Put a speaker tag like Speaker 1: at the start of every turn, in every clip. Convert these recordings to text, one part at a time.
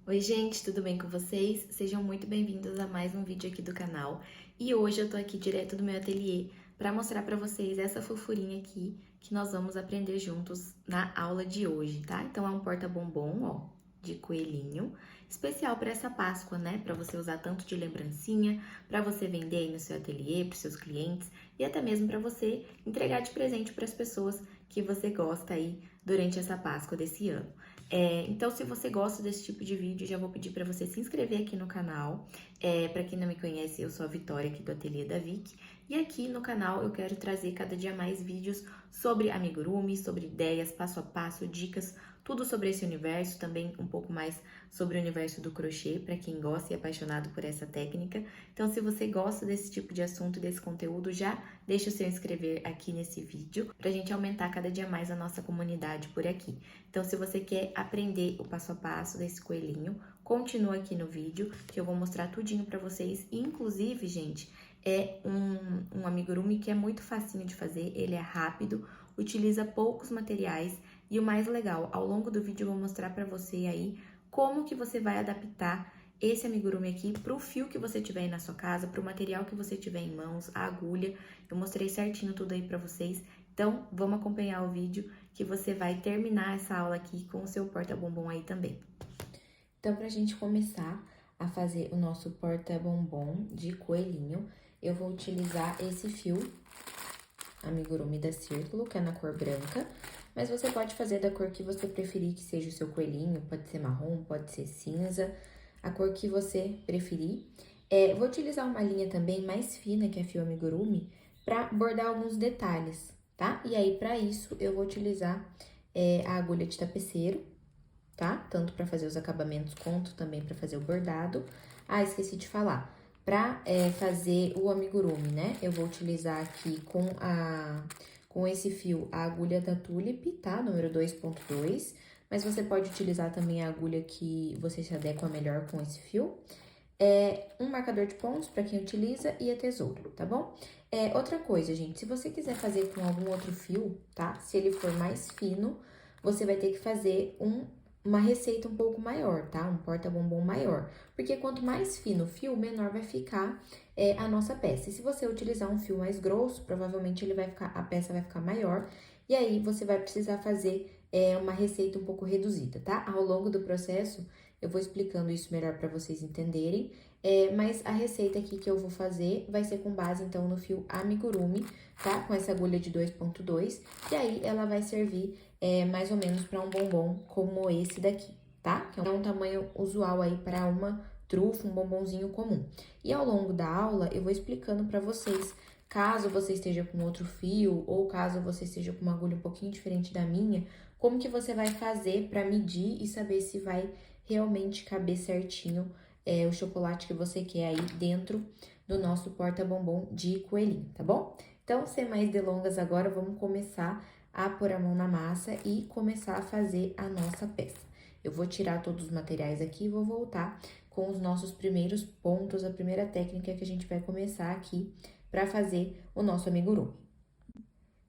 Speaker 1: Oi gente, tudo bem com vocês? Sejam muito bem-vindos a mais um vídeo aqui do canal. E hoje eu tô aqui direto do meu ateliê para mostrar para vocês essa fofurinha aqui que nós vamos aprender juntos na aula de hoje, tá? Então é um porta-bombom, ó, de coelhinho, especial para essa Páscoa, né? Para você usar tanto de lembrancinha, para você vender aí no seu ateliê, para seus clientes e até mesmo para você entregar de presente para as pessoas que você gosta aí durante essa Páscoa desse ano. Então, se você gosta desse tipo de vídeo, já vou pedir para você se inscrever aqui no canal. Para quem não me conhece, eu sou a Vitória aqui do Ateliê da Vic. E aqui no canal eu quero trazer cada dia mais vídeos sobre amigurumi, sobre ideias, passo a passo, dicas, tudo sobre esse universo, também um pouco mais sobre o universo do crochê, para quem gosta e é apaixonado por essa técnica. Então, se você gosta desse tipo de assunto, desse conteúdo, já deixa o seu inscrever aqui nesse vídeo, para a gente aumentar cada dia mais a nossa comunidade por aqui. Então, se você quer aprender o passo a passo desse coelhinho, continua aqui no vídeo, que eu vou mostrar tudinho pra vocês. Inclusive, gente, é um amigurumi que é muito facinho de fazer, ele é rápido, utiliza poucos materiais e o mais legal, ao longo do vídeo eu vou mostrar pra você aí como que você vai adaptar esse amigurumi aqui pro fio que você tiver aí na sua casa, pro material que você tiver em mãos, a agulha. Eu mostrei certinho tudo aí pra vocês. Então, vamos acompanhar o vídeo que você vai terminar essa aula aqui com o seu porta-bombom aí também. Então, pra gente começar a fazer o nosso porta-bombom de coelhinho, eu vou utilizar esse fio amigurumi da Círculo, que é na cor branca, mas você pode fazer da cor que você preferir que seja o seu coelhinho, pode ser marrom, pode ser cinza, a cor que você preferir. Eu vou utilizar uma linha também mais fina, que é fio amigurumi, para bordar alguns detalhes, tá? E aí, para isso, eu vou utilizar a agulha de tapeceiro, tá? Tanto para fazer os acabamentos quanto também para fazer o bordado. Ah, esqueci de falar. Para fazer o amigurumi, né? Eu vou utilizar aqui com esse fio a agulha da Tulip, tá? Número 2.2. Mas você pode utilizar também a agulha que você se adequa melhor com esse fio. Um marcador de pontos para quem utiliza e a tesoura, tá bom? Outra coisa, gente, se você quiser fazer com algum outro fio, tá? Se ele for mais fino, você vai ter que fazer uma receita um pouco maior, tá? Um porta-bombom maior. Porque quanto mais fino o fio, menor vai ficar a nossa peça. E se você utilizar um fio mais grosso, provavelmente a peça vai ficar maior. E aí, você vai precisar fazer uma receita um pouco reduzida, tá? Ao longo do processo, eu vou explicando isso melhor para vocês entenderem. Mas a receita aqui que eu vou fazer vai ser com base, então, no fio amigurumi, tá? Com essa agulha de 2.2. E aí, ela vai servir mais ou menos para um bombom como esse daqui, tá? Que é um tamanho usual aí para uma trufa, um bombonzinho comum. E ao longo da aula, eu vou explicando para vocês, caso você esteja com outro fio ou caso você esteja com uma agulha um pouquinho diferente da minha, como que você vai fazer para medir e saber se vai realmente caber certinho o chocolate que você quer aí dentro do nosso porta-bombom de coelhinho, tá bom? Então, sem mais delongas agora, vamos começar a pôr a mão na massa e começar a fazer a nossa peça. Eu vou tirar todos os materiais aqui e vou voltar com os nossos primeiros pontos, a primeira técnica que a gente vai começar aqui para fazer o nosso amigurumi.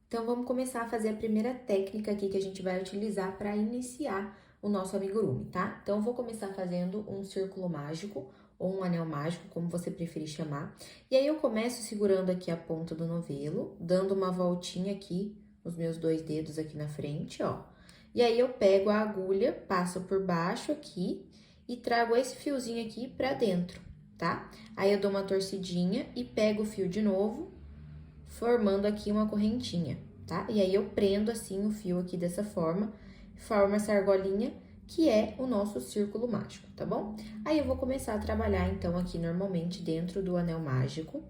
Speaker 1: Então, vamos começar a fazer a primeira técnica aqui que a gente vai utilizar para iniciar o nosso amigurumi, tá? Então, eu vou começar fazendo um círculo mágico ou um anel mágico, como você preferir chamar. E aí, eu começo segurando aqui a ponta do novelo, dando uma voltinha aqui nos meus 2 dedos aqui na frente, ó. E aí, eu pego a agulha, passo por baixo aqui e trago esse fiozinho aqui pra dentro, tá? Aí, eu dou uma torcidinha e pego o fio de novo, formando aqui uma correntinha, tá? E aí, eu prendo assim o fio aqui dessa forma, forma essa argolinha, que é o nosso círculo mágico, tá bom? Aí, eu vou começar a trabalhar, então, aqui normalmente dentro do anel mágico.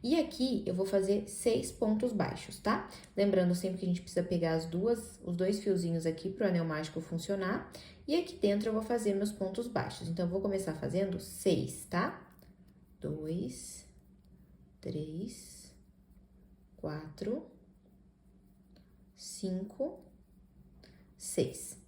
Speaker 1: E aqui, eu vou fazer 6 pontos baixos, tá? Lembrando sempre que a gente precisa pegar os 2 fiozinhos aqui pro anel mágico funcionar. E aqui dentro, eu vou fazer meus pontos baixos. Então, eu vou começar fazendo 6, tá? 2, 3... 4, 5, 6.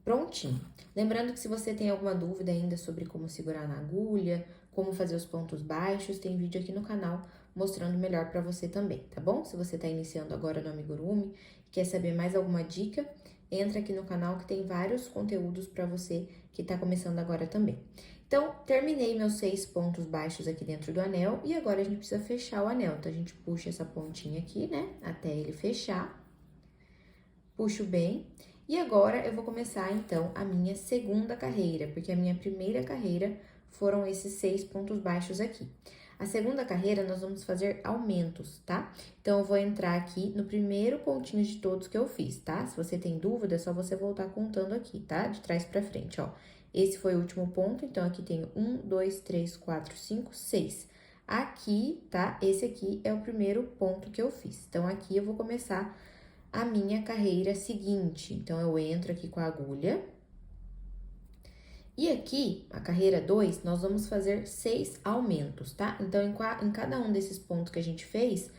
Speaker 1: Prontinho. Lembrando que se você tem alguma dúvida ainda sobre como segurar na agulha, como fazer os pontos baixos, tem vídeo aqui no canal mostrando melhor pra você também, tá bom? Se você tá iniciando agora no amigurumi e quer saber mais alguma dica, entra aqui no canal que tem vários conteúdos pra você que tá começando agora também. Então, terminei meus 6 pontos baixos aqui dentro do anel e agora a gente precisa fechar o anel. Então, a gente puxa essa pontinha aqui, né, até ele fechar. Puxo bem. E agora, eu vou começar, então, a minha segunda carreira, porque a minha primeira carreira foram esses 6 pontos baixos aqui. A segunda carreira, nós vamos fazer aumentos, tá? Então, eu vou entrar aqui no primeiro pontinho de todos que eu fiz, tá? Se você tem dúvida, é só você voltar contando aqui, tá? De trás pra frente, ó. Esse foi o último ponto, então, aqui tenho 1, 2, 3, 4, 5, 6. Aqui, tá? Esse aqui é o primeiro ponto que eu fiz. Então, aqui eu vou começar a minha carreira seguinte. Então, eu entro aqui com a agulha. E aqui, a carreira 2, nós vamos fazer 6 aumentos, tá? Então, em cada um desses pontos que a gente fez,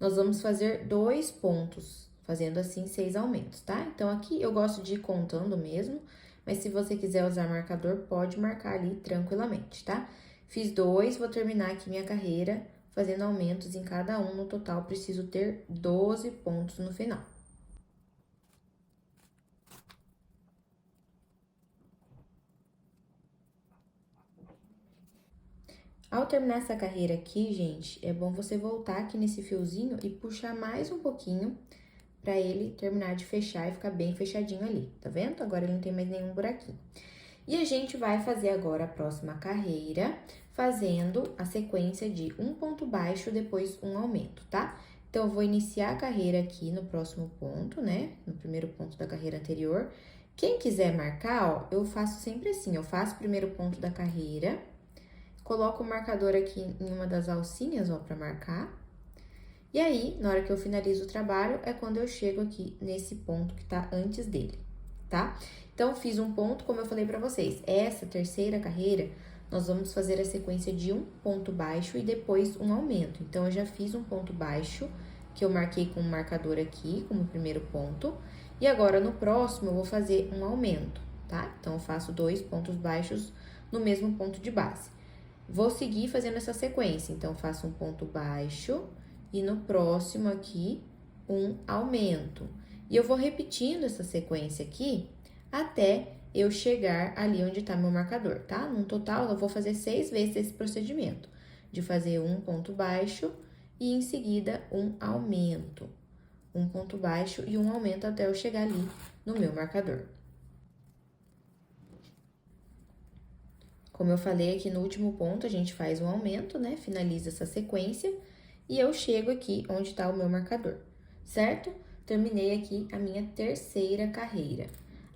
Speaker 1: nós vamos fazer 2 pontos, fazendo assim 6 aumentos, tá? Então, aqui eu gosto de ir contando mesmo, mas se você quiser usar marcador, pode marcar ali tranquilamente, tá? Fiz 2, vou terminar aqui minha carreira fazendo aumentos em cada um, no total preciso ter 12 pontos no final. Ao terminar essa carreira aqui, gente, é bom você voltar aqui nesse fiozinho e puxar mais um pouquinho pra ele terminar de fechar e ficar bem fechadinho ali, tá vendo? Agora ele não tem mais nenhum buraquinho. E a gente vai fazer agora a próxima carreira, fazendo a sequência de um ponto baixo, depois um aumento, tá? Então, eu vou iniciar a carreira aqui no próximo ponto, né? No primeiro ponto da carreira anterior. Quem quiser marcar, ó, eu faço sempre assim, eu faço o primeiro ponto da carreira, coloco o marcador aqui em uma das alcinhas, ó, pra marcar. E aí, na hora que eu finalizo o trabalho, é quando eu chego aqui nesse ponto que tá antes dele, tá? Então, fiz um ponto, como eu falei pra vocês, essa terceira carreira, nós vamos fazer a sequência de um ponto baixo e depois um aumento. Então, eu já fiz um ponto baixo, que eu marquei com um marcador aqui, como primeiro ponto. E agora, no próximo, eu vou fazer um aumento, tá? Então, eu faço 2 pontos baixos no mesmo ponto de base. Vou seguir fazendo essa sequência, então, faço um ponto baixo e no próximo aqui, um aumento. E eu vou repetindo essa sequência aqui até eu chegar ali onde tá meu marcador, tá? No total, eu vou fazer 6 vezes esse procedimento, de fazer um ponto baixo e em seguida um aumento. Um ponto baixo e um aumento até eu chegar ali no meu marcador. Como eu falei aqui no último ponto, a gente faz um aumento, né? Finaliza essa sequência e eu chego aqui onde tá o meu marcador, certo? Terminei aqui a minha terceira carreira.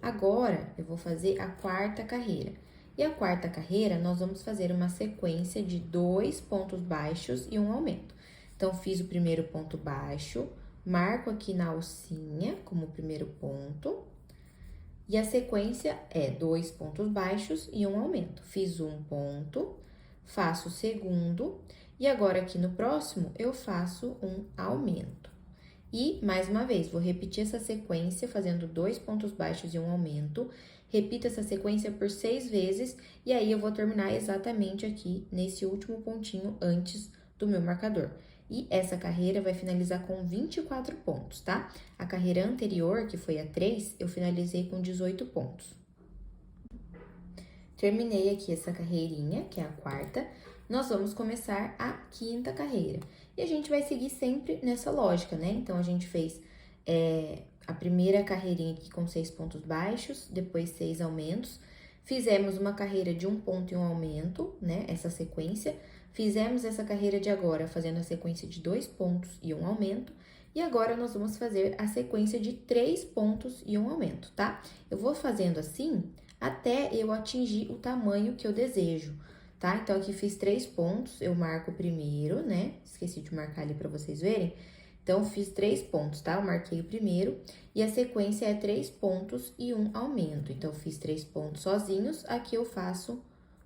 Speaker 1: Agora, eu vou fazer a quarta carreira. E a quarta carreira, nós vamos fazer uma sequência de 2 pontos baixos e um aumento. Então, fiz o primeiro ponto baixo, marco aqui na alcinha como primeiro ponto. E a sequência é 2 pontos baixos e um aumento. Fiz um ponto, faço o segundo, e agora aqui no próximo eu faço um aumento. E, mais uma vez, vou repetir essa sequência fazendo 2 pontos baixos e um aumento. Repito essa sequência por 6 vezes, e aí eu vou terminar exatamente aqui nesse último pontinho antes do meu marcador. E essa carreira vai finalizar com 24 pontos, tá? A carreira anterior, que foi a 3, eu finalizei com 18 pontos. Terminei aqui essa carreirinha, que é a quarta. Nós vamos começar a quinta carreira. E a gente vai seguir sempre nessa lógica, né? Então, a gente fez a primeira carreirinha aqui com 6 pontos baixos, depois 6 aumentos. Fizemos uma carreira de um ponto e um aumento, né? Essa sequência. Fizemos essa carreira de agora fazendo a sequência de 2 pontos e um aumento. E agora, nós vamos fazer a sequência de 3 pontos e um aumento, tá? Eu vou fazendo assim até eu atingir o tamanho que eu desejo, tá? Então, aqui fiz 3 pontos, eu marco o primeiro, né? Esqueci de marcar ali pra vocês verem. Então, fiz 3 pontos, tá? Eu marquei o primeiro e a sequência é 3 pontos e um aumento. Então, fiz 3 pontos sozinhos, aqui eu faço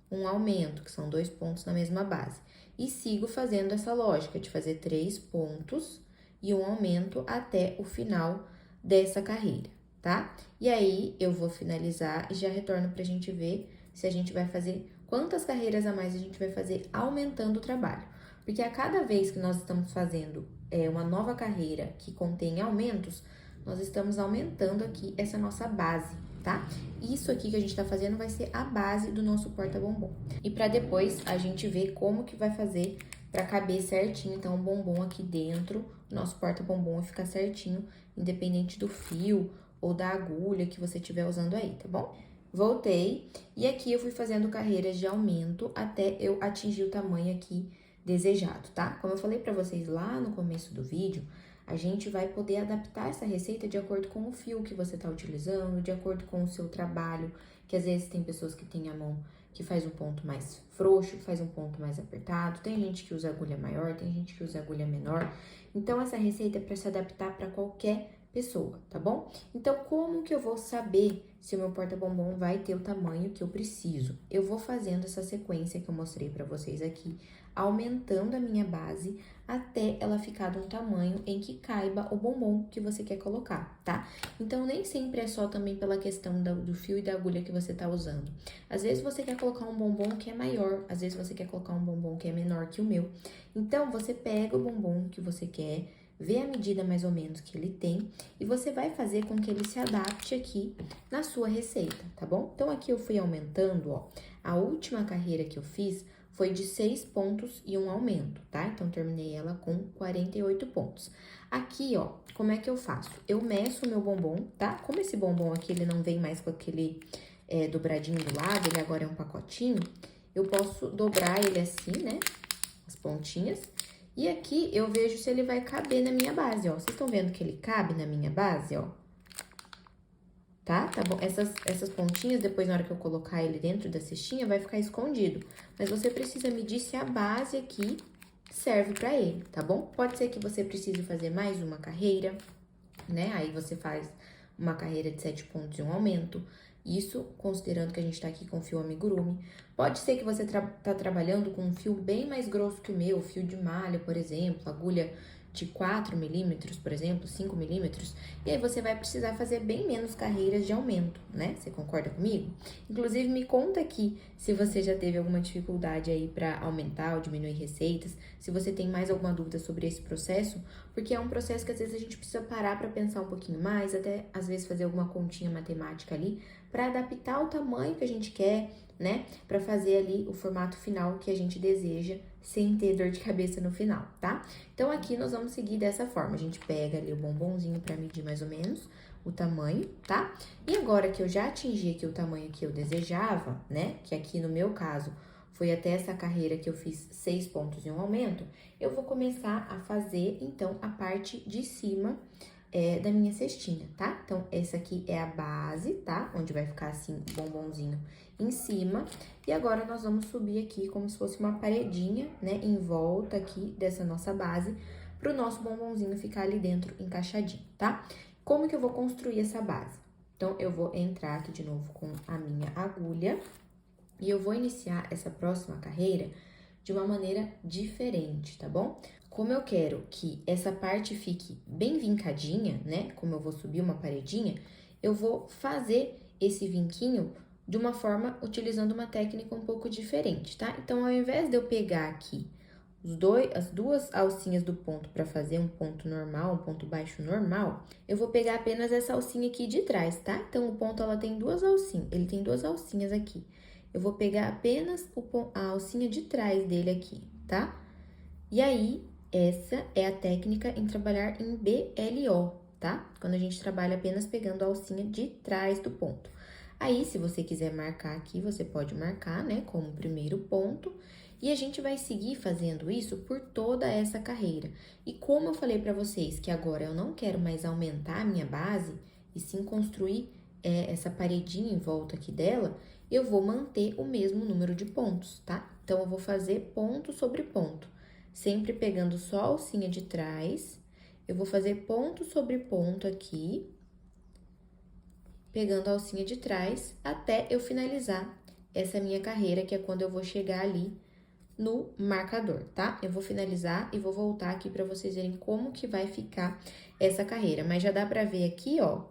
Speaker 1: um aumento, que são 2 pontos na mesma base. E sigo fazendo essa lógica de fazer 3 pontos e um aumento até o final dessa carreira, tá? E aí, eu vou finalizar e já retorno pra gente ver se a gente vai fazer quantas carreiras a mais a gente vai fazer aumentando o trabalho. Porque a cada vez que nós estamos fazendo uma nova carreira que contém aumentos, nós estamos aumentando aqui essa nossa base, tá? Isso aqui que a gente tá fazendo vai ser a base do nosso porta-bombom. E pra depois a gente ver como que vai fazer pra caber certinho, então, o bombom aqui dentro do nosso porta-bombom e ficar certinho, independente do fio ou da agulha que você estiver usando aí, tá bom? Voltei, e aqui eu fui fazendo carreiras de aumento até eu atingir o tamanho aqui desejado, tá? Como eu falei pra vocês lá no começo do vídeo, a gente vai poder adaptar essa receita de acordo com o fio que você tá utilizando, de acordo com o seu trabalho, que às vezes tem pessoas que têm a mão que faz um ponto mais frouxo, faz um ponto mais apertado, tem gente que usa agulha maior, tem gente que usa agulha menor. Então, essa receita é para se adaptar para qualquer pessoa, tá bom? Então, como que eu vou saber se o meu porta-bombom vai ter o tamanho que eu preciso? Eu vou fazendo essa sequência que eu mostrei para vocês aqui, aumentando a minha base até ela ficar de um tamanho em que caiba o bombom que você quer colocar, tá? Então, nem sempre é só também pela questão do fio e da agulha que você tá usando. Às vezes você quer colocar um bombom que é maior, às vezes você quer colocar um bombom que é menor que o meu. Então, você pega o bombom que você quer, vê a medida mais ou menos que ele tem e você vai fazer com que ele se adapte aqui na sua receita, tá bom? Então, aqui eu fui aumentando, ó. A última carreira que eu fiz foi de 6 pontos e um aumento, tá? Então, terminei ela com 48 pontos. Aqui, ó, como é que eu faço? Eu meço o meu bombom, tá? Como esse bombom aqui, ele não vem mais com aquele dobradinho do lado, ele agora é um pacotinho, eu posso dobrar ele assim, né? As pontinhas. E aqui, eu vejo se ele vai caber na minha base, ó. Vocês estão vendo que ele cabe na minha base, ó? Tá bom? Essas pontinhas, depois na hora que eu colocar ele dentro da cestinha, vai ficar escondido. Mas você precisa medir se a base aqui serve pra ele, tá bom? Pode ser que você precise fazer mais uma carreira, né? Aí você faz uma carreira de 7 pontos e um aumento. Isso considerando que a gente tá aqui com fio amigurumi. Pode ser que você tá trabalhando com um fio bem mais grosso que o meu, fio de malha, por exemplo, agulha de 4 milímetros, por exemplo, 5 milímetros, e aí você vai precisar fazer bem menos carreiras de aumento, né? Você concorda comigo? Inclusive, me conta aqui se você já teve alguma dificuldade aí para aumentar ou diminuir receitas, se você tem mais alguma dúvida sobre esse processo, porque é um processo que às vezes a gente precisa parar para pensar um pouquinho mais, até às vezes fazer alguma continha matemática ali, para adaptar o tamanho que a gente quer, né? Para fazer ali o formato final que a gente deseja, sem ter dor de cabeça no final, tá? Então, aqui nós vamos seguir dessa forma. A gente pega ali o bombonzinho para medir mais ou menos o tamanho, tá? E agora que eu já atingi aqui o tamanho que eu desejava, né? Que aqui no meu caso foi até essa carreira que eu fiz 6 pontos e um aumento, eu vou começar a fazer, então, a parte de cima da minha cestinha, tá? Então, essa aqui é a base, tá? Onde vai ficar assim o bombonzinho em cima. E agora, nós vamos subir aqui como se fosse uma paredinha, né? Em volta aqui dessa nossa base, pro nosso bombonzinho ficar ali dentro encaixadinho, tá? Como que eu vou construir essa base? Então, eu vou entrar aqui de novo com a minha agulha e eu vou iniciar essa próxima carreira de uma maneira diferente, tá bom? Como eu quero que essa parte fique bem vincadinha, né? Como eu vou subir uma paredinha, eu vou fazer esse vinquinho de uma forma utilizando uma técnica um pouco diferente, tá? Então, ao invés de eu pegar aqui as duas alcinhas do ponto para fazer um ponto normal, um ponto baixo normal, eu vou pegar apenas essa alcinha aqui de trás, tá? Então, o ponto, ela tem duas alcinhas, ele tem duas alcinhas aqui. Eu vou pegar apenas a alcinha de trás dele aqui, tá? E aí, essa é a técnica em trabalhar em BLO, tá? Quando a gente trabalha apenas pegando a alcinha de trás do ponto. Aí, se você quiser marcar aqui, você pode marcar, né, como primeiro ponto. E a gente vai seguir fazendo isso por toda essa carreira. E como eu falei pra vocês que agora eu não quero mais aumentar a minha base, e sim construir essa paredinha em volta aqui dela, eu vou manter o mesmo número de pontos, tá? Então, eu vou fazer ponto sobre ponto. Sempre pegando só a alcinha de trás, eu vou fazer ponto sobre ponto aqui, pegando a alcinha de trás, até eu finalizar essa minha carreira, que é quando eu vou chegar ali no marcador, tá? Eu vou finalizar e vou voltar aqui pra vocês verem como que vai ficar essa carreira. Mas já dá pra ver aqui, ó,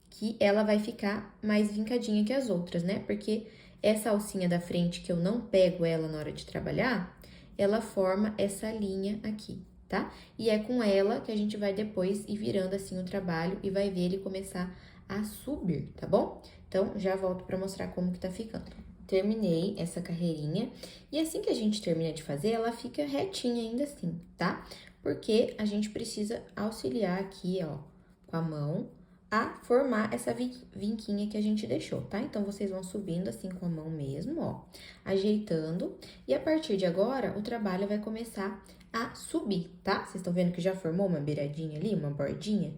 Speaker 1: que ela vai ficar mais vincadinha que as outras, né? Porque essa alcinha da frente, que eu não pego ela na hora de trabalhar, ela forma essa linha aqui, tá? E é com ela que a gente vai depois ir virando assim o trabalho e vai ver ele começar a subir, tá bom? Então, já volto pra mostrar como que tá ficando. Terminei essa carreirinha, e assim que a gente termina de fazer, ela fica retinha ainda assim, tá? Porque a gente precisa auxiliar aqui, ó, com a mão, a formar essa vinquinha que a gente deixou, tá? Então, vocês vão subindo assim com a mão mesmo, ó, ajeitando, e a partir de agora, o trabalho vai começar a subir, tá? Vocês estão vendo que já formou uma beiradinha ali, uma bordinha?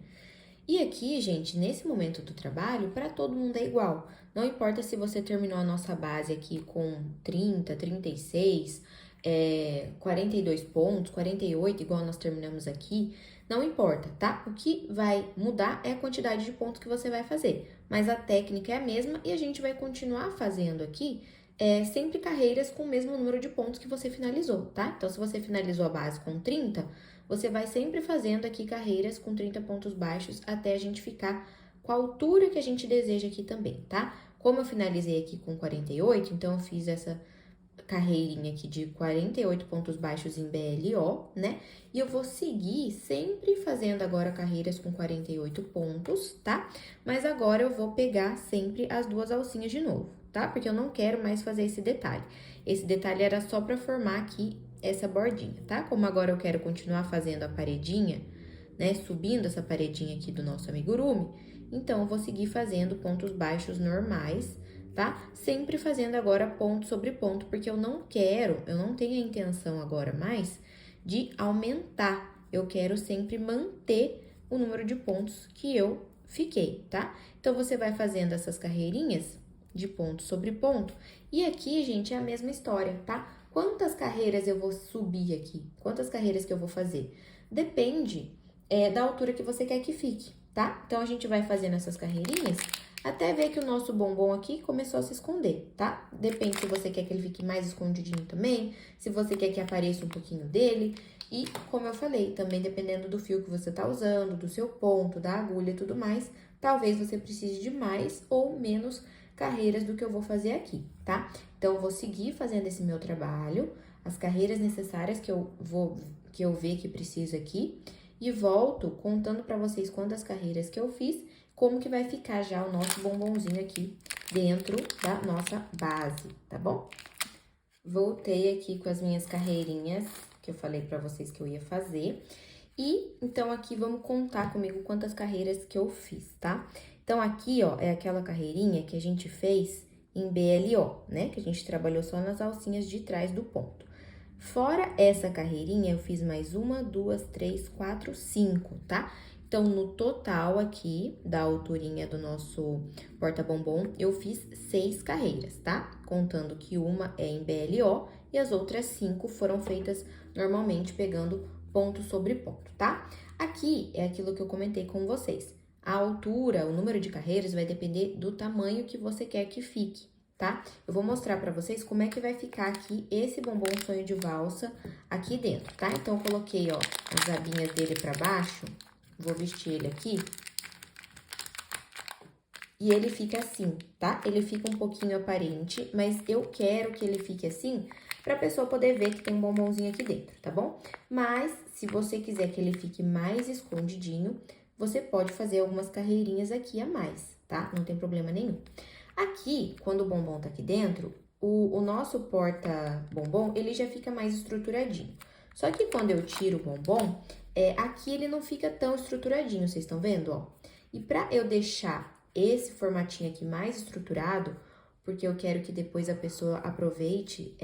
Speaker 1: E aqui, gente, nesse momento do trabalho, para todo mundo é igual. Não importa se você terminou a nossa base aqui com 30, 36, 42 pontos, 48, igual nós terminamos aqui, não importa, tá? O que vai mudar é a quantidade de pontos que você vai fazer. Mas a técnica é a mesma e a gente vai continuar fazendo aqui sempre carreiras com o mesmo número de pontos que você finalizou, tá? Então, se você finalizou a base com 30, você vai sempre fazendo aqui carreiras com 30 pontos baixos até a gente ficar com a altura que a gente deseja aqui também, tá? Como eu finalizei aqui com 48, então eu fiz essa carreirinha aqui de 48 pontos baixos em BLO, né? E eu vou seguir sempre fazendo agora carreiras com 48 pontos, tá? Mas agora eu vou pegar sempre as duas alcinhas de novo, tá? Porque eu não quero mais fazer esse detalhe. Esse detalhe era só pra formar aqui essa bordinha, tá? Como agora eu quero continuar fazendo a paredinha, né? Subindo essa paredinha aqui do nosso amigurumi, então eu vou seguir fazendo pontos baixos normais, tá? Sempre fazendo agora ponto sobre ponto, porque eu não tenho a intenção agora mais de aumentar. Eu quero sempre manter o número de pontos que eu fiquei, tá? Então, você vai fazendo essas carreirinhas de ponto sobre ponto. E aqui, gente, é a mesma história, tá? Quantas carreiras eu vou subir aqui? Quantas carreiras que eu vou fazer? Depende, da altura que você quer que fique, tá? Então, a gente vai fazendo essas carreirinhas até ver que o nosso bombom aqui começou a se esconder, tá? Depende se você quer que ele fique mais escondidinho também, se você quer que apareça um pouquinho dele. E, como eu falei, também dependendo do fio que você tá usando, do seu ponto, da agulha e tudo mais, talvez você precise de mais ou menos carreiras do que eu vou fazer aqui, tá? Então, eu vou seguir fazendo esse meu trabalho, as carreiras necessárias que eu ver que preciso aqui, e volto contando pra vocês quantas carreiras que eu fiz, como que vai ficar já o nosso bombonzinho aqui dentro da nossa base, tá bom? Voltei aqui com as minhas carreirinhas, que eu falei pra vocês que eu ia fazer. E, então, aqui vamos contar comigo quantas carreiras que eu fiz, tá? Então, aqui, ó, é aquela carreirinha que a gente fez em BLO, né? Que a gente trabalhou só nas alcinhas de trás do ponto. Fora essa carreirinha, eu fiz mais 1, 2, 3, 4, 5, tá? Então, no total aqui, da alturinha do nosso porta-bombom, eu fiz 6 carreiras, tá? Contando que uma é em BLO e as outras 5 foram feitas normalmente pegando ponto sobre ponto, tá? Aqui é aquilo que eu comentei com vocês. A altura, o número de carreiras vai depender do tamanho que você quer que fique, tá? Eu vou mostrar pra vocês como é que vai ficar aqui esse bombom sonho de valsa aqui dentro, tá? Então, eu coloquei, ó, as abinhas dele pra baixo, vou vestir ele aqui. E ele fica assim, tá? Ele fica um pouquinho aparente, mas eu quero que ele fique assim pra pessoa poder ver que tem um bombonzinho aqui dentro, tá bom? Mas, se você quiser que ele fique mais escondidinho, você pode fazer algumas carreirinhas aqui a mais, tá? Não tem problema nenhum. Aqui, quando o bombom tá aqui dentro, o nosso porta-bombom, ele já fica mais estruturadinho. Só que quando eu tiro o bombom, aqui ele não fica tão estruturadinho, vocês estão vendo, ó? E pra eu deixar esse formatinho aqui mais estruturado, porque eu quero que depois a pessoa aproveite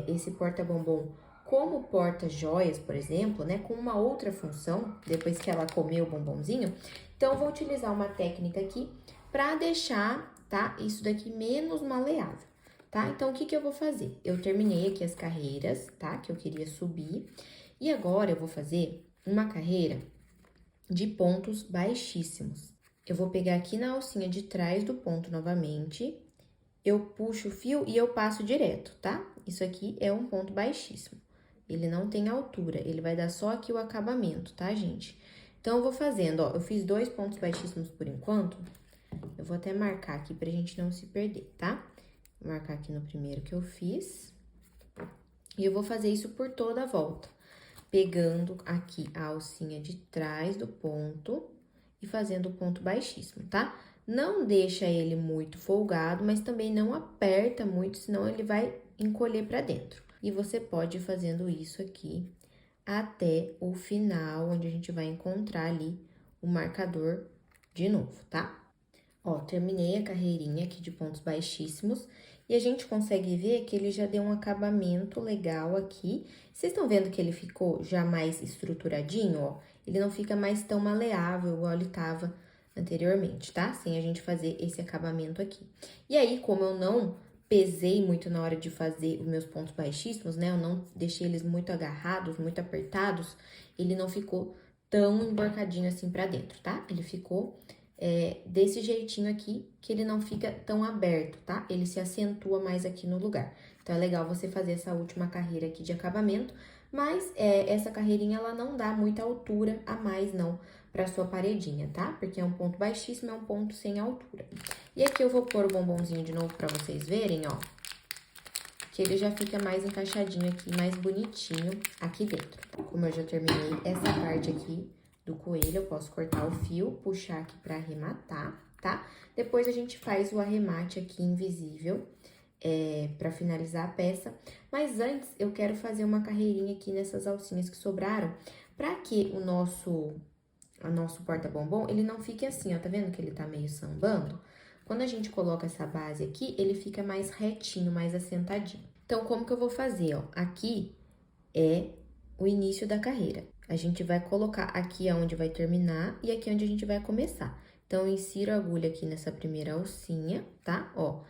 Speaker 1: esse porta-bombom como porta-joias, por exemplo, né? Com uma outra função, depois que ela comeu o bombonzinho. Então, eu vou utilizar uma técnica aqui pra deixar, tá? Isso daqui menos maleável, tá? Então, o que que eu vou fazer? Eu terminei aqui as carreiras, tá? Que eu queria subir. E agora, eu vou fazer uma carreira de pontos baixíssimos. Eu vou pegar aqui na alcinha de trás do ponto novamente, eu puxo o fio e eu passo direto, tá? Isso aqui é um ponto baixíssimo. Ele não tem altura, ele vai dar só aqui o acabamento, tá, gente? Então, eu vou fazendo, ó, eu fiz 2 pontos baixíssimos por enquanto. Eu vou até marcar aqui pra gente não se perder, tá? Vou marcar aqui no primeiro que eu fiz. E eu vou fazer isso por toda a volta. Pegando aqui a alcinha de trás do ponto e fazendo o ponto baixíssimo, tá? Não deixa ele muito folgado, mas também não aperta muito, senão ele vai encolher pra dentro. E você pode ir fazendo isso aqui até o final, onde a gente vai encontrar ali o marcador de novo, tá? Ó, terminei a carreirinha aqui de pontos baixíssimos e a gente consegue ver que ele já deu um acabamento legal aqui. Vocês estão vendo que ele ficou já mais estruturadinho, ó? Ele não fica mais tão maleável igual ele tava anteriormente, tá? Sem a gente fazer esse acabamento aqui. E aí, como eu não pesei muito na hora de fazer os meus pontos baixíssimos, né? Eu não deixei eles muito agarrados, muito apertados, ele não ficou tão emborcadinho assim pra dentro, tá? Ele ficou desse jeitinho aqui, que ele não fica tão aberto, tá? Ele se acentua mais aqui no lugar. Então, é legal você fazer essa última carreira aqui de acabamento, mas essa carreirinha, ela não dá muita altura a mais, não, pra sua paredinha, tá? Porque é um ponto baixíssimo, é um ponto sem altura. E aqui eu vou pôr o bombonzinho de novo pra vocês verem, ó, que ele já fica mais encaixadinho aqui, mais bonitinho aqui dentro. Como eu já terminei essa parte aqui do coelho, eu posso cortar o fio, puxar aqui pra arrematar, tá? Depois a gente faz o arremate aqui invisível, pra finalizar a peça. Mas antes, eu quero fazer uma carreirinha aqui nessas alcinhas que sobraram, pra que o nosso porta-bombom, ele não fique assim, ó, tá vendo que ele tá meio sambando? Quando a gente coloca essa base aqui, ele fica mais retinho, mais assentadinho. Então, como que eu vou fazer, ó? Aqui é o início da carreira. A gente vai colocar aqui onde vai terminar e aqui onde a gente vai começar. Então, eu insiro a agulha aqui nessa primeira alcinha, tá? Ó,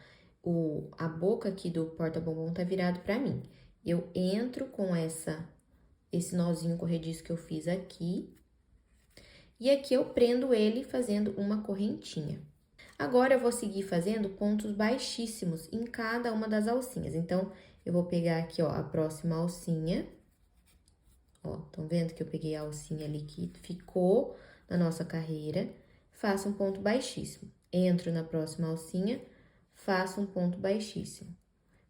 Speaker 1: a boca aqui do porta-bombom tá virado pra mim. Eu entro com esse nozinho corrediço que eu fiz aqui. E aqui eu prendo ele fazendo uma correntinha. Agora, eu vou seguir fazendo pontos baixíssimos em cada uma das alcinhas. Então, eu vou pegar aqui, ó, a próxima alcinha. Ó, estão vendo que eu peguei a alcinha ali que ficou na nossa carreira. Faço um ponto baixíssimo. Entro na próxima alcinha, faço um ponto baixíssimo.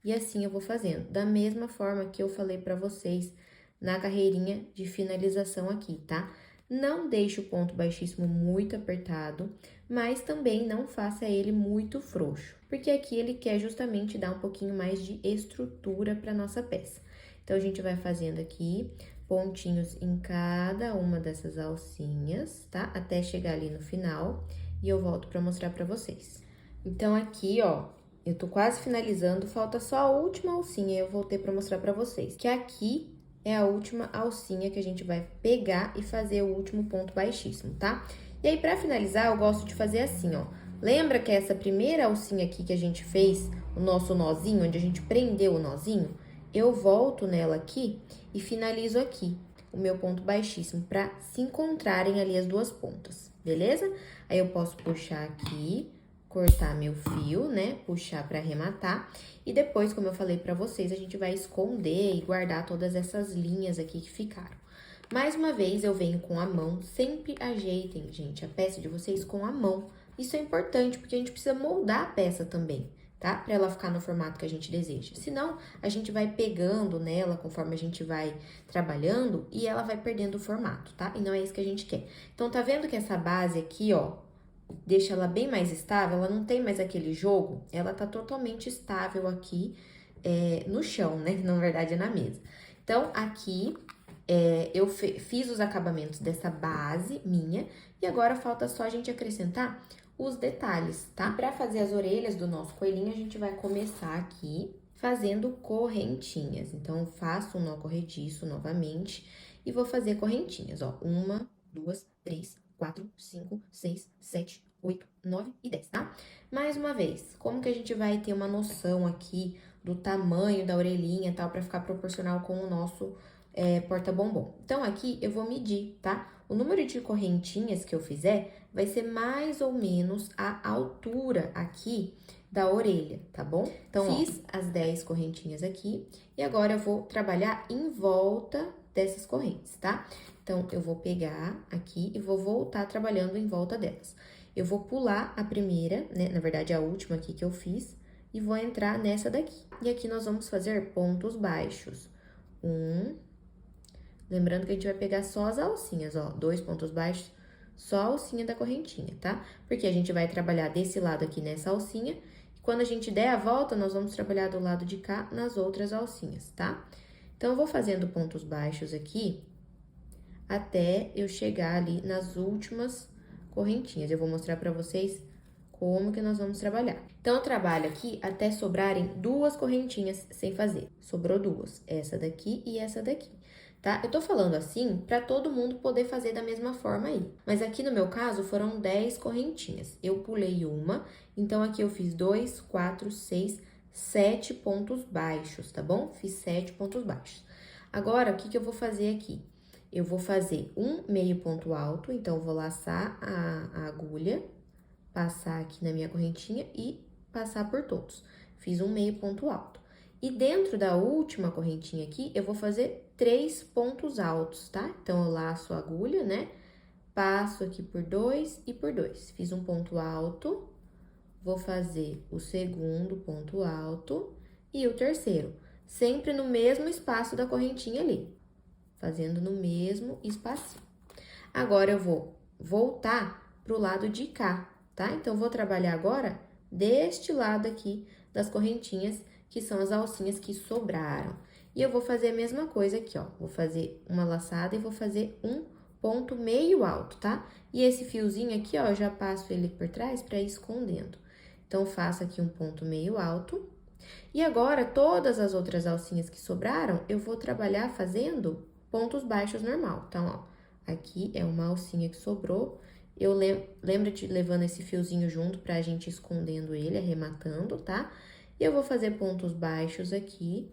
Speaker 1: E assim eu vou fazendo, da mesma forma que eu falei pra vocês na carreirinha de finalização aqui, tá? Não deixe o ponto baixíssimo muito apertado, mas também não faça ele muito frouxo, porque aqui ele quer justamente dar um pouquinho mais de estrutura para nossa peça. Então, a gente vai fazendo aqui pontinhos em cada uma dessas alcinhas, tá? Até chegar ali no final, e eu volto para mostrar para vocês. Então, aqui, ó, eu tô quase finalizando, falta só a última alcinha, eu voltei para mostrar para vocês, que aqui é a última alcinha que a gente vai pegar e fazer o último ponto baixíssimo, tá? E aí, pra finalizar, eu gosto de fazer assim, ó. Lembra que essa primeira alcinha aqui que a gente fez, o nosso nozinho, onde a gente prendeu o nozinho? Eu volto nela aqui e finalizo aqui o meu ponto baixíssimo, pra se encontrarem ali as duas pontas, beleza? Aí, eu posso puxar aqui, cortar meu fio, né? Puxar pra arrematar. E depois, como eu falei pra vocês, a gente vai esconder e guardar todas essas linhas aqui que ficaram. Mais uma vez, eu venho com a mão. Sempre ajeitem, gente, a peça de vocês com a mão. Isso é importante, porque a gente precisa moldar a peça também, tá? Pra ela ficar no formato que a gente deseja. Senão, a gente vai pegando nela conforme a gente vai trabalhando e ela vai perdendo o formato, tá? E não é isso que a gente quer. Então, tá vendo que essa base aqui, ó, deixa ela bem mais estável, ela não tem mais aquele jogo, ela tá totalmente estável aqui no chão, né? Que na verdade é na mesa. Então, aqui eu fiz os acabamentos dessa base minha e agora falta só a gente acrescentar os detalhes, tá? Pra fazer as orelhas do nosso coelhinho, a gente vai começar aqui fazendo correntinhas. Então, eu faço um nó corrediço novamente e vou fazer correntinhas, ó. 1, 2, 3, 4, 5, 6, 7, 8, 9 e 10, tá? Mais uma vez, como que a gente vai ter uma noção aqui do tamanho da orelhinha e tal, pra ficar proporcional com o nosso porta-bombom? Então, aqui eu vou medir, tá? O número de correntinhas que eu fizer vai ser mais ou menos a altura aqui da orelha, tá bom? Então, fiz as 10 correntinhas aqui e agora eu vou trabalhar em volta dessas correntes, tá? Então, eu vou pegar aqui e vou voltar trabalhando em volta delas. Eu vou pular a primeira, né? Na verdade, a última aqui que eu fiz, e vou entrar nessa daqui. E aqui nós vamos fazer pontos baixos. Lembrando que a gente vai pegar só as alcinhas, ó. 2 pontos baixos, só a alcinha da correntinha, tá? Porque a gente vai trabalhar desse lado aqui nessa alcinha, e quando a gente der a volta, nós vamos trabalhar do lado de cá nas outras alcinhas, tá? Então, eu vou fazendo pontos baixos aqui, até eu chegar ali nas últimas correntinhas. Eu vou mostrar pra vocês como que nós vamos trabalhar. Então, eu trabalho aqui até sobrarem 2 correntinhas sem fazer. Sobrou 2, essa daqui e essa daqui, tá? Eu tô falando assim pra todo mundo poder fazer da mesma forma aí. Mas aqui no meu caso foram 10 correntinhas. Eu pulei uma, então aqui eu fiz 2, 4, 6, 7 pontos baixos, tá bom? Fiz 7 pontos baixos. Agora, o que que eu vou fazer aqui? Eu vou fazer um meio ponto alto, então, eu vou laçar a agulha, passar aqui na minha correntinha e passar por todos. Fiz um meio ponto alto. E dentro da última correntinha aqui, eu vou fazer 3 pontos altos, tá? Então, eu laço a agulha, né? Passo aqui por 2 e por 2. Fiz um ponto alto, vou fazer o segundo ponto alto e o terceiro. Sempre no mesmo espaço da correntinha ali. Fazendo no mesmo espacinho. Agora, eu vou voltar pro lado de cá, tá? Então, vou trabalhar agora deste lado aqui das correntinhas, que são as alcinhas que sobraram. E eu vou fazer a mesma coisa aqui, ó. Vou fazer uma laçada e vou fazer um ponto meio alto, tá? E esse fiozinho aqui, ó, eu já passo ele por trás pra ir escondendo. Então, faço aqui um ponto meio alto. E agora, todas as outras alcinhas que sobraram, eu vou trabalhar fazendo pontos baixos normal. Então, ó, aqui é uma alcinha que sobrou. Eu lembro de levando esse fiozinho junto pra gente escondendo ele, arrematando, tá? E eu vou fazer pontos baixos aqui,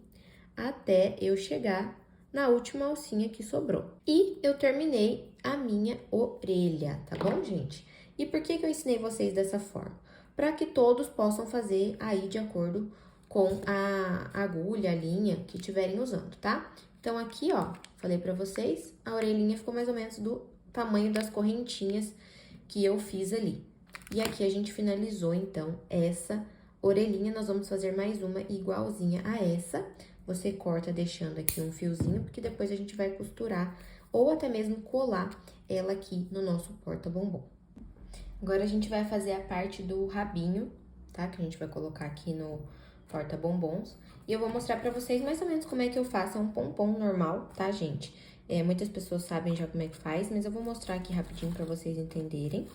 Speaker 1: até eu chegar na última alcinha que sobrou. E eu terminei a minha orelha, tá bom, gente? E por que que eu ensinei vocês dessa forma? Para que todos possam fazer aí de acordo com a agulha, a linha que estiverem usando, tá? Então, aqui, ó, falei pra vocês, a orelhinha ficou mais ou menos do tamanho das correntinhas que eu fiz ali. E aqui a gente finalizou, então, essa orelhinha. Nós vamos fazer mais uma igualzinha a essa. Você corta deixando aqui um fiozinho, porque depois a gente vai costurar ou até mesmo colar ela aqui no nosso porta-bombom. Agora, a gente vai fazer a parte do rabinho, tá? Que a gente vai colocar aqui no porta-bombons. E eu vou mostrar pra vocês mais ou menos como é que eu faço um pompom normal, tá, gente? Muitas pessoas sabem já como é que faz, mas eu vou mostrar aqui rapidinho pra vocês entenderem.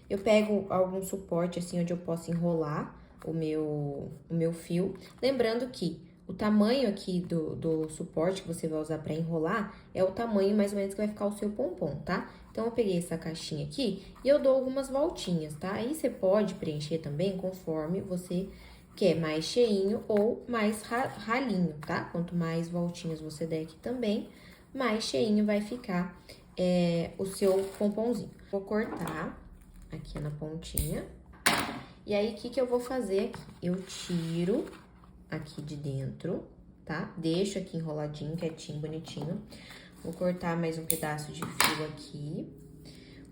Speaker 1: Eu pego algum suporte, assim, onde eu posso enrolar o meu fio. Lembrando que o tamanho aqui do suporte que você vai usar pra enrolar é o tamanho mais ou menos que vai ficar o seu pompom, tá? Então, eu peguei essa caixinha aqui e eu dou algumas voltinhas, tá? Aí, você pode preencher também conforme você quer, mais cheinho ou mais ralinho, tá? Quanto mais voltinhas você der aqui também, mais cheinho vai ficar o seu pomponzinho. Vou cortar aqui na pontinha. E aí, o que que eu vou fazer aqui? Eu tiro aqui de dentro, tá? Deixo aqui enroladinho, quietinho, bonitinho. Vou cortar mais um pedaço de fio aqui.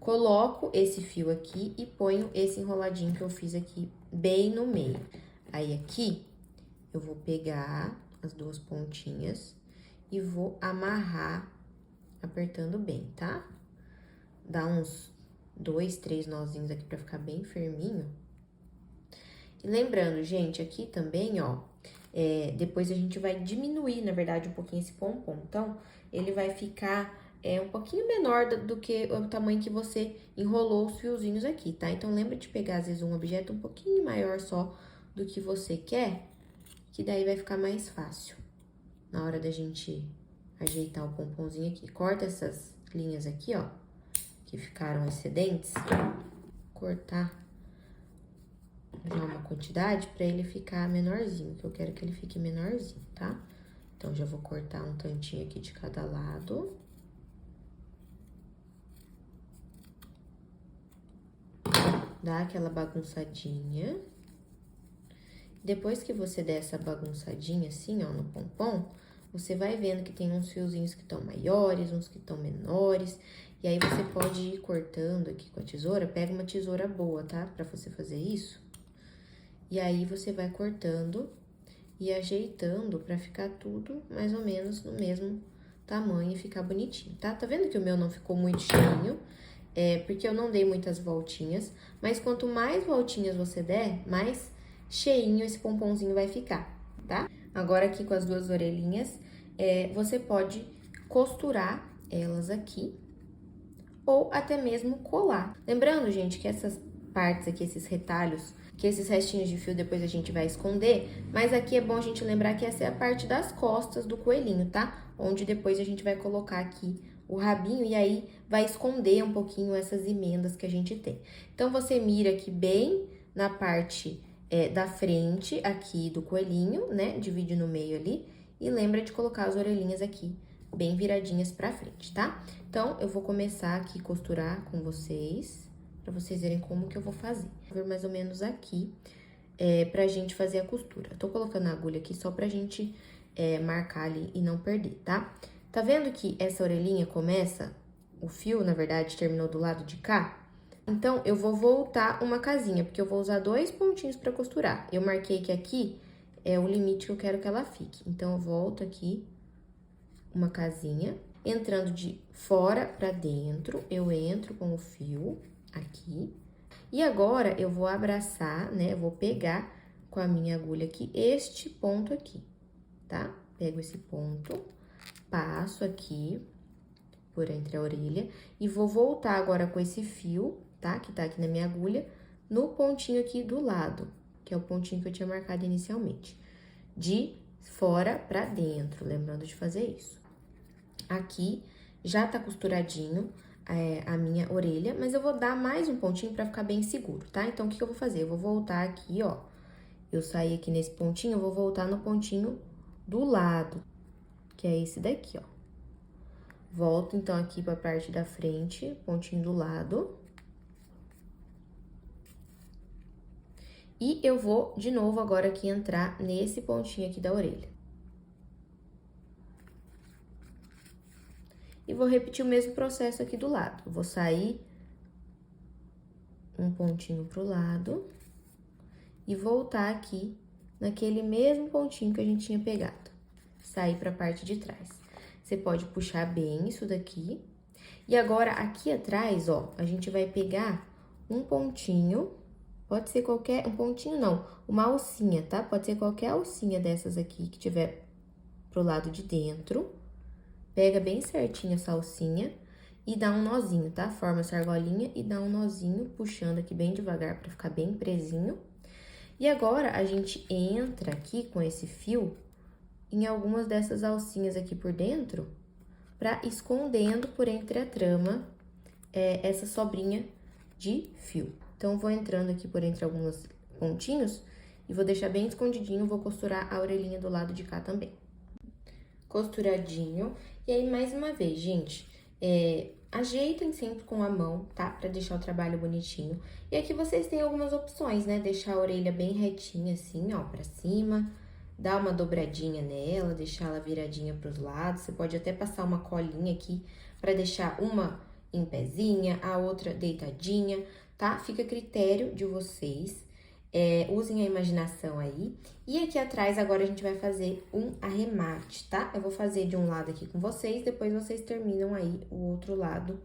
Speaker 1: Coloco esse fio aqui e ponho esse enroladinho que eu fiz aqui bem no meio. Aí, aqui, eu vou pegar as 2 pontinhas e vou amarrar, apertando bem, tá? Dá uns 2, 3 nozinhos aqui pra ficar bem firminho. E lembrando, gente, aqui também, ó, depois a gente vai diminuir, na verdade, um pouquinho esse pompom. Então, ele vai ficar um pouquinho menor do que o tamanho que você enrolou os fiozinhos aqui, tá? Então, lembra de pegar, às vezes, um objeto um pouquinho maior só do que você quer, que daí vai ficar mais fácil na hora da gente ajeitar o pomponzinho aqui. Corta essas linhas aqui, ó, que ficaram excedentes, cortar já uma quantidade pra ele ficar menorzinho, que eu quero que ele fique menorzinho, tá? Então, já vou cortar um tantinho aqui de cada lado. Dá aquela bagunçadinha. Depois que você der essa bagunçadinha assim, ó, no pompom, você vai vendo que tem uns fiozinhos que estão maiores, uns que estão menores. E aí, você pode ir cortando aqui com a tesoura. Pega uma tesoura boa, tá? Pra você fazer isso. E aí, você vai cortando e ajeitando pra ficar tudo mais ou menos no mesmo tamanho e ficar bonitinho, tá? Tá vendo que o meu não ficou muito cheinho?
Speaker 2: porque eu não dei muitas voltinhas, mas quanto mais voltinhas você der, mais cheinho esse pomponzinho vai ficar, tá? Agora aqui com as duas orelhinhas, você pode costurar elas aqui, ou até mesmo colar. Lembrando, gente, que essas partes aqui, esses retalhos, que esses restinhos de fio depois a gente vai esconder, mas aqui é bom a gente lembrar que essa é a parte das costas do coelhinho, tá? Onde depois a gente vai colocar aqui o rabinho e aí vai esconder um pouquinho essas emendas que a gente tem. Então, você mira aqui bem na parte da frente aqui do coelhinho, né? Divide no meio ali e lembra de colocar as orelhinhas aqui bem viradinhas pra frente, tá? Então, eu vou começar aqui a costurar com vocês, pra vocês verem como que eu vou fazer. Vou ver mais ou menos aqui, pra gente fazer a costura. Eu tô colocando a agulha aqui só pra gente marcar ali e não perder, tá? Tá vendo que essa orelhinha começa, o fio, na verdade, terminou do lado de cá? Então, eu vou voltar uma casinha, porque eu vou usar 2 pontinhos pra costurar. Eu marquei que aqui é o limite que eu quero que ela fique. Então, eu volto aqui uma casinha, entrando de fora pra dentro, eu entro com o fio aqui. E agora, eu vou abraçar, né, eu vou pegar com a minha agulha aqui este ponto aqui, tá? Pego esse ponto, passo aqui por entre a orelha e vou voltar agora com esse fio, tá? Que tá aqui na minha agulha, no pontinho aqui do lado, que é o pontinho que eu tinha marcado inicialmente. De fora pra dentro, lembrando de fazer isso. Aqui já tá costuradinho a minha orelha, mas eu vou dar mais um pontinho pra ficar bem seguro, tá? Então, o que eu vou fazer? Eu vou voltar aqui, ó. Eu saí aqui nesse pontinho, eu vou voltar no pontinho do lado, que é esse daqui, ó. Volto, então, aqui pra parte da frente, pontinho do lado. E eu vou, de novo, agora aqui entrar nesse pontinho aqui da orelha. E vou repetir o mesmo processo aqui do lado. Eu vou sair um pontinho pro lado e voltar aqui naquele mesmo pontinho que a gente tinha pegado. Sair pra parte de trás. Você pode puxar bem isso daqui. E agora, aqui atrás, ó, a gente vai pegar um pontinho, pode ser qualquer, um pontinho não, uma alcinha, tá? Pode ser qualquer alcinha dessas aqui que tiver pro lado de dentro. Pega bem certinho essa alcinha e dá um nozinho, tá? Forma essa argolinha e dá um nozinho, puxando aqui bem devagar pra ficar bem presinho. E agora, a gente entra aqui com esse fio em algumas dessas alcinhas aqui por dentro, pra escondendo por entre a trama essa sobrinha de fio. Então, vou entrando aqui por entre alguns pontinhos e vou deixar bem escondidinho, vou costurar a orelhinha do lado de cá também. Costuradinho. E aí, mais uma vez, gente, ajeitem sempre com a mão, tá? Pra deixar o trabalho bonitinho. E aqui vocês têm algumas opções, né? Deixar a orelha bem retinha assim, ó, pra cima. Dar uma dobradinha nela, deixar ela viradinha pros lados. Você pode até passar uma colinha aqui pra deixar uma em pezinha, a outra deitadinha, tá? Fica a critério de vocês. Usem a imaginação aí. E aqui atrás, agora, a gente vai fazer um arremate, tá? Eu vou fazer de um lado aqui com vocês, depois vocês terminam aí o outro lado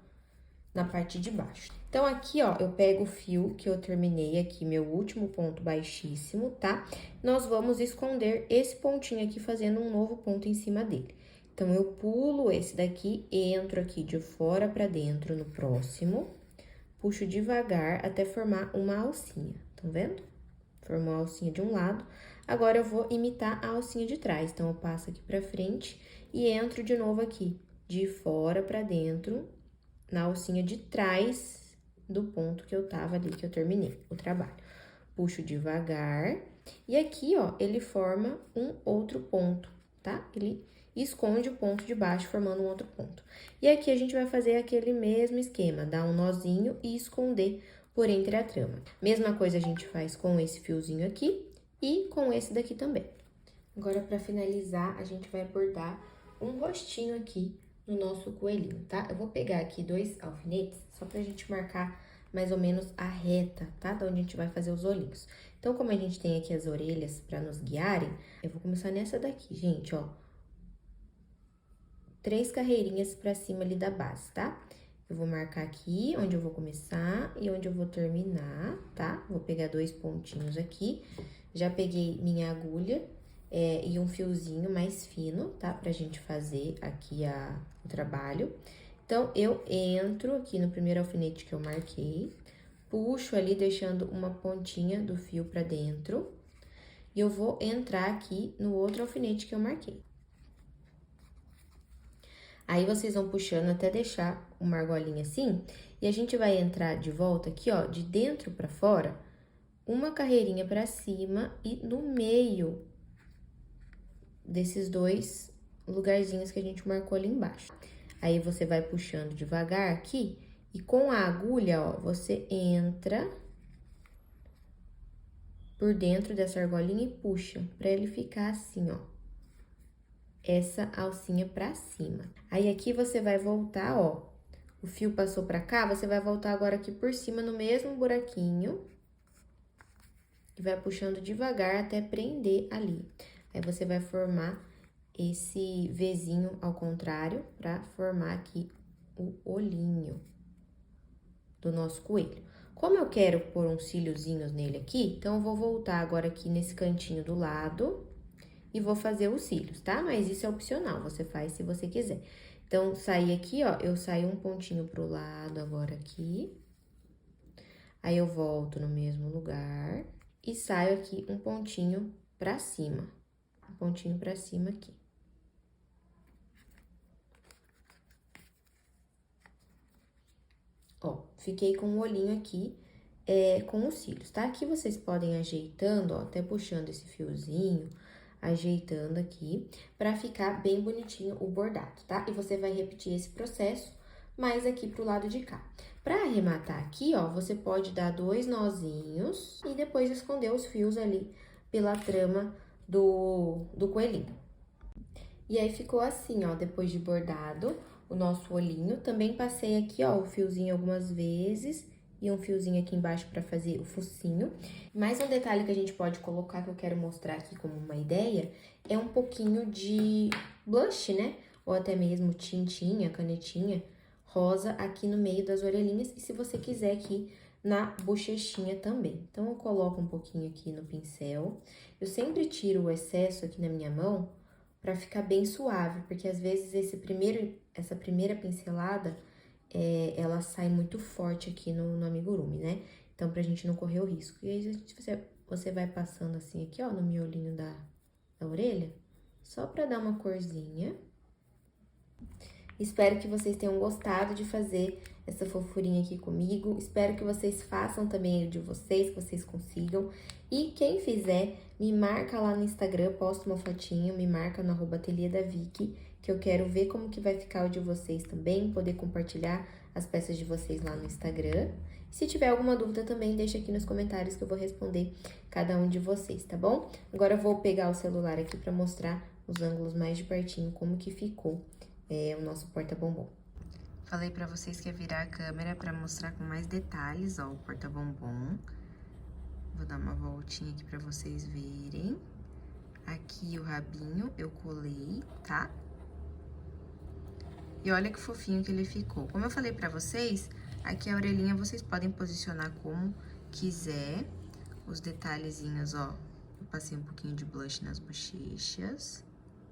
Speaker 2: na parte de baixo. Então, aqui, ó, eu pego o fio que eu terminei aqui, meu último ponto baixíssimo, tá? Nós vamos esconder esse pontinho aqui, fazendo um novo ponto em cima dele. Então, eu pulo esse daqui, entro aqui de fora pra dentro no próximo, puxo devagar até formar uma alcinha, tá vendo? Formou a alcinha de um lado. Agora, eu vou imitar a alcinha de trás. Então, eu passo aqui pra frente e entro de novo aqui, de fora pra dentro, na alcinha de trás do ponto que eu tava ali, que eu terminei o trabalho. Puxo devagar. E aqui, ó, ele forma um outro ponto, tá? Ele esconde o ponto de baixo, formando um outro ponto. E aqui, a gente vai fazer aquele mesmo esquema, dar um nozinho e esconder por entre a trama. Mesma coisa a gente faz com esse fiozinho aqui e com esse daqui também. Agora, pra finalizar, a gente vai bordar um rostinho aqui no nosso coelhinho, tá? Eu vou pegar aqui 2 alfinetes, só pra gente marcar mais ou menos a reta, tá? Da onde a gente vai fazer os olhinhos. Então, como a gente tem aqui as orelhas pra nos guiarem, eu vou começar nessa daqui, gente, ó. 3 carreirinhas pra cima ali da base, tá? Eu vou marcar aqui onde eu vou começar e onde eu vou terminar, tá? Vou pegar 2 pontinhos aqui. Já peguei minha agulha e um fiozinho mais fino, tá? Pra gente fazer aqui o trabalho. Então, eu entro aqui no primeiro alfinete que eu marquei, puxo ali deixando uma pontinha do fio pra dentro. E eu vou entrar aqui no outro alfinete que eu marquei. Aí, vocês vão puxando até deixar uma argolinha assim. E a gente vai entrar de volta aqui, ó, de dentro pra fora, uma carreirinha pra cima e no meio desses 2 lugarzinhos que a gente marcou ali embaixo. Aí, você vai puxando devagar aqui e com a agulha, ó, você entra por dentro dessa argolinha e puxa pra ele ficar assim, ó. Essa alcinha pra cima. Aí, aqui você vai voltar, ó. O fio passou pra cá, você vai voltar agora aqui por cima no mesmo buraquinho. E vai puxando devagar até prender ali. Aí, você vai formar esse Vzinho ao contrário pra formar aqui o olhinho do nosso coelho. Como eu quero pôr uns cíliozinhos nele aqui, então eu vou voltar agora aqui nesse cantinho do lado e vou fazer os cílios, tá? Mas isso é opcional, você faz se você quiser. Então, saí aqui, ó, eu saio um pontinho pro lado agora aqui. Aí, eu volto no mesmo lugar e saio aqui um pontinho pra cima. Um pontinho pra cima aqui. Ó, fiquei com o olhinho aqui, com os cílios, tá? Aqui vocês podem ajeitando, ó, até puxando esse fiozinho, ajeitando aqui, pra ficar bem bonitinho o bordado, tá? E você vai repetir esse processo, mais aqui pro lado de cá. Pra arrematar aqui, ó, você pode dar 2 nozinhos e depois esconder os fios ali pela trama do coelhinho. E aí, ficou assim, ó, depois de bordado, o nosso olhinho. Também passei aqui, ó, o fiozinho algumas vezes e um fiozinho aqui embaixo pra fazer o focinho. Mais um detalhe que a gente pode colocar, que eu quero mostrar aqui como uma ideia, é um pouquinho de blush, né? Ou até mesmo tintinha, canetinha rosa aqui no meio das orelhinhas. E se você quiser aqui na bochechinha também. Então, eu coloco um pouquinho aqui no pincel. Eu sempre tiro o excesso aqui na minha mão pra ficar bem suave, porque às vezes essa primeira pincelada, ela sai muito forte aqui no amigurumi, né? Então, pra gente não correr o risco. E aí, você vai passando assim aqui, ó, no miolinho da orelha, só pra dar uma corzinha. Espero que vocês tenham gostado de fazer essa fofurinha aqui comigo. Espero que vocês façam também o de vocês, que vocês consigam. E quem fizer, me marca lá no Instagram, posta uma fotinho, me marca no @ateliê_da_Vicky, que eu quero ver como que vai ficar o de vocês também, poder compartilhar as peças de vocês lá no Instagram. Se tiver alguma dúvida também, deixa aqui nos comentários que eu vou responder cada um de vocês, tá bom? Agora eu vou pegar o celular aqui pra mostrar os ângulos mais de pertinho, como que ficou o nosso porta-bombom. Falei pra vocês que ia virar a câmera pra mostrar com mais detalhes, ó, o porta-bombom. Vou dar uma voltinha aqui pra vocês verem. Aqui o rabinho eu colei, tá? E olha que fofinho que ele ficou. Como eu falei pra vocês, aqui a orelhinha vocês podem posicionar como quiser. Os detalhezinhos, ó, eu passei um pouquinho de blush nas bochechas,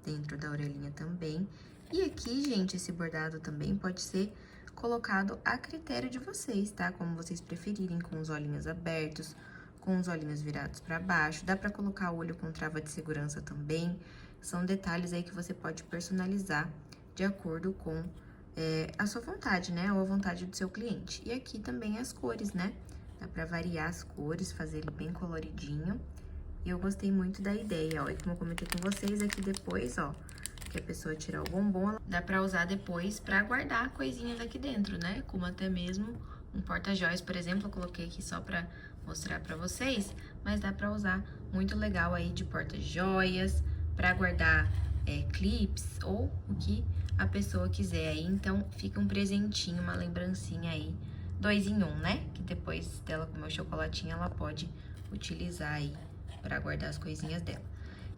Speaker 2: dentro da orelhinha também. E aqui, gente, esse bordado também pode ser colocado a critério de vocês, tá? Como vocês preferirem, com os olhinhos abertos, com os olhinhos virados pra baixo. Dá pra colocar o olho com trava de segurança também. São detalhes aí que você pode personalizar de acordo com a sua vontade, né? Ou a vontade do seu cliente. E aqui também as cores, né? Dá pra variar as cores, fazer ele bem coloridinho. E eu gostei muito da ideia, ó. E como eu comentei com vocês, aqui depois, ó, que a pessoa tirar o bombom, dá pra usar depois pra guardar coisinhas aqui dentro, né? Como até mesmo um porta-joias, por exemplo, eu coloquei aqui só pra mostrar pra vocês, mas dá pra usar muito legal aí de porta-joias, pra guardar clips ou o que a pessoa quiser aí. Então, fica um presentinho, uma lembrancinha aí, 2 em 1, né? Que depois dela comer o chocolatinho, ela pode utilizar aí pra guardar as coisinhas dela.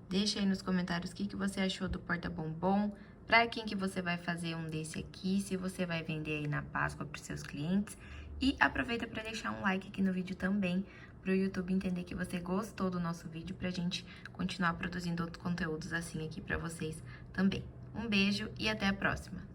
Speaker 2: Deixa aí nos comentários o que você achou do porta-bombom.
Speaker 1: para quem que você vai fazer um desse aqui, se você vai vender aí na Páscoa para os seus clientes. E aproveita para deixar um like aqui no vídeo também, para o YouTube entender que você gostou do nosso vídeo, pra gente continuar produzindo outros conteúdos assim aqui para vocês também. Um beijo e até a próxima!